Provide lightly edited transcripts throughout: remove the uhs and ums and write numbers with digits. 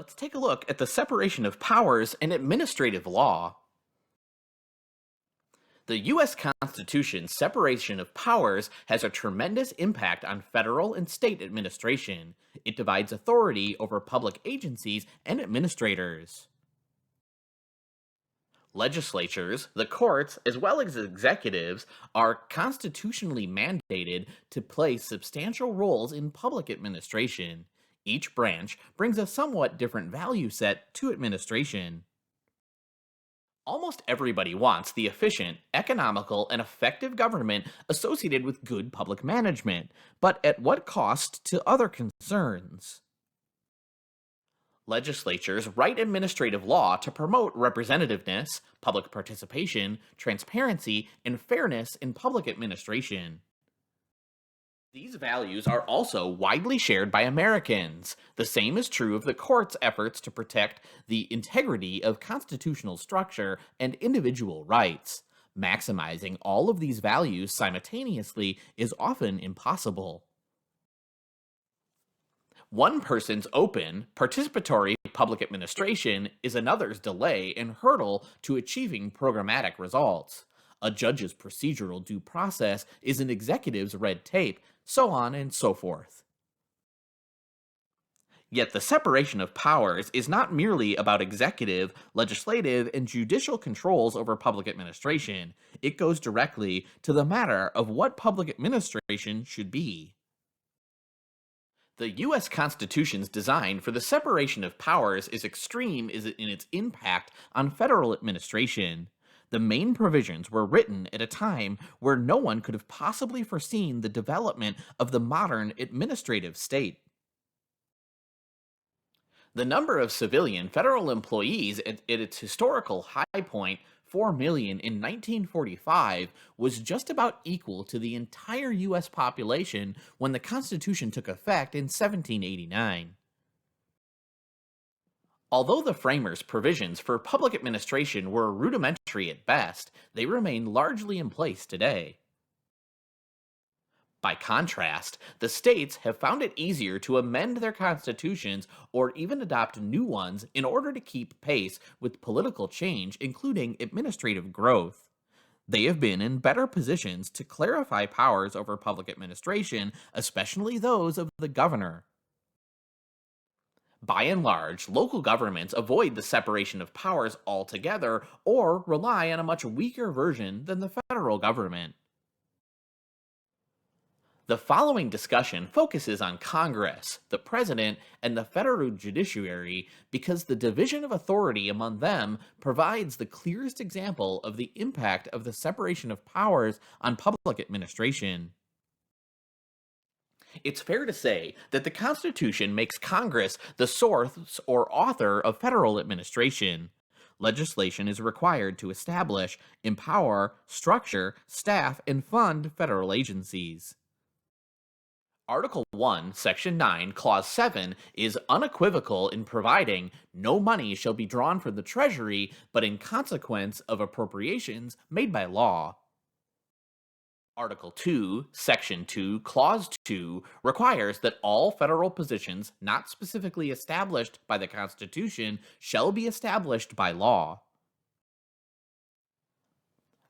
Let's take a look at the separation of powers and administrative law. The U.S. Constitution's separation of powers has a tremendous impact on federal and state administration. It divides authority over public agencies and administrators. Legislatures, the courts, as well as executives, are constitutionally mandated to play substantial roles in public administration. Each branch brings a somewhat different value set to administration. Almost everybody wants the efficient, economical, and effective government associated with good public management, but at what cost to other concerns? Legislatures write administrative law to promote representativeness, public participation, transparency, and fairness in public administration. These values are also widely shared by Americans. The same is true of the court's efforts to protect the integrity of constitutional structure and individual rights. Maximizing all of these values simultaneously is often impossible. One person's open, participatory public administration is another's delay and hurdle to achieving programmatic results. A judge's procedural due process is an executive's red tape, so on and so forth. Yet the separation of powers is not merely about executive, legislative, and judicial controls over public administration. It goes directly to the matter of what public administration should be. The U.S. Constitution's design for the separation of powers is extreme in its impact on federal administration. The main provisions were written at a time where no one could have possibly foreseen the development of the modern administrative state. The number of civilian federal employees at its historical high point, 4 million in 1945, was just about equal to the entire U.S. population when the Constitution took effect in 1789. Although the framers' provisions for public administration were rudimentary at best, they remain largely in place today. By contrast, the states have found it easier to amend their constitutions or even adopt new ones in order to keep pace with political change, including administrative growth. They have been in better positions to clarify powers over public administration, especially those of the governor. By and large, local governments avoid the separation of powers altogether or rely on a much weaker version than the federal government. The following discussion focuses on Congress, the President, and the federal judiciary because the division of authority among them provides the clearest example of the impact of the separation of powers on public administration. It's fair to say that the Constitution makes Congress the source or author of federal administration. Legislation is required to establish, empower, structure, staff, and fund federal agencies. Article 1, Section 9, Clause 7 is unequivocal in providing no money shall be drawn from the Treasury but in consequence of appropriations made by law. Article 2, Section 2, Clause 2 requires that all federal positions not specifically established by the Constitution shall be established by law.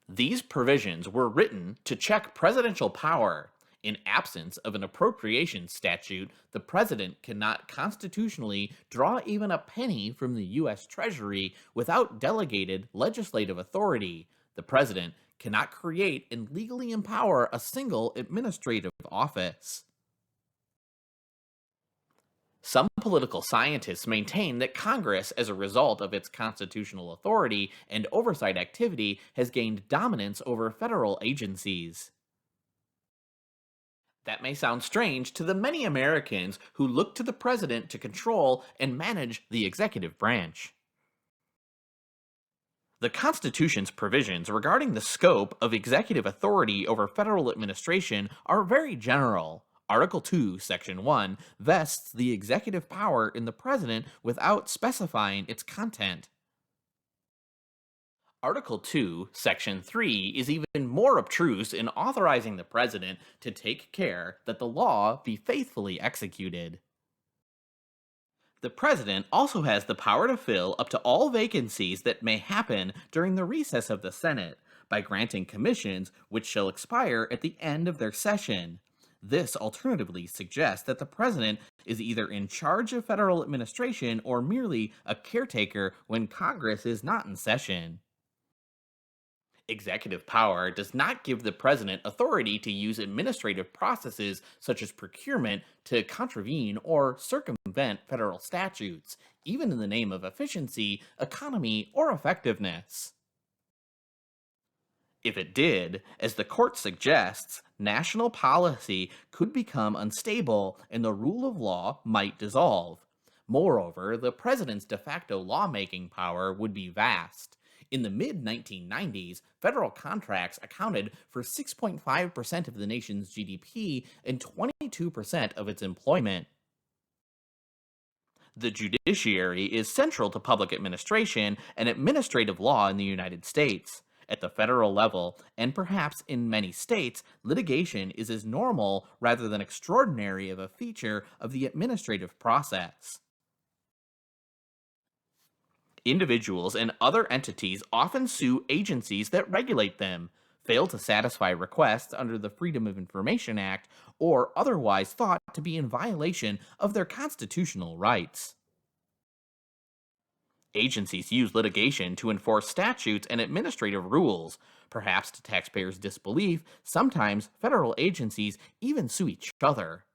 These provisions were written to check presidential power. In absence of an appropriation statute, the president cannot constitutionally draw even a penny from the U.S. Treasury without delegated legislative authority. The president cannot create and legally empower a single administrative office. Some political scientists maintain that Congress, as a result of its constitutional authority and oversight activity, has gained dominance over federal agencies. That may sound strange to the many Americans who look to the president to control and manage the executive branch. The Constitution's provisions regarding the scope of executive authority over federal administration are very general. Article 2, Section 1 vests the executive power in the president without specifying its content. Article 2, Section 3 is even more obtruse in authorizing the president to take care that the law be faithfully executed. The president also has the power to fill up to all vacancies that may happen during the recess of the Senate by granting commissions which shall expire at the end of their session. This alternatively suggests that the president is either in charge of federal administration or merely a caretaker when Congress is not in session. Executive power does not give the president authority to use administrative processes such as procurement to contravene or circumvent federal statutes, even in the name of efficiency, economy, or effectiveness. If it did, as the court suggests, national policy could become unstable and the rule of law might dissolve. Moreover, the president's de facto lawmaking power would be vast. In the mid 1990s, federal contracts accounted for 6.5% of the nation's GDP and 22% of its employment. The judiciary is central to public administration and administrative law in the United States. At the federal level, and perhaps in many states, litigation is as normal rather than extraordinary of a feature of the administrative process. Individuals and other entities often sue agencies that regulate them, fail to satisfy requests under the Freedom of Information Act, or otherwise thought to be in violation of their constitutional rights. Agencies use litigation to enforce statutes and administrative rules. Perhaps to taxpayers' disbelief, sometimes federal agencies even sue each other.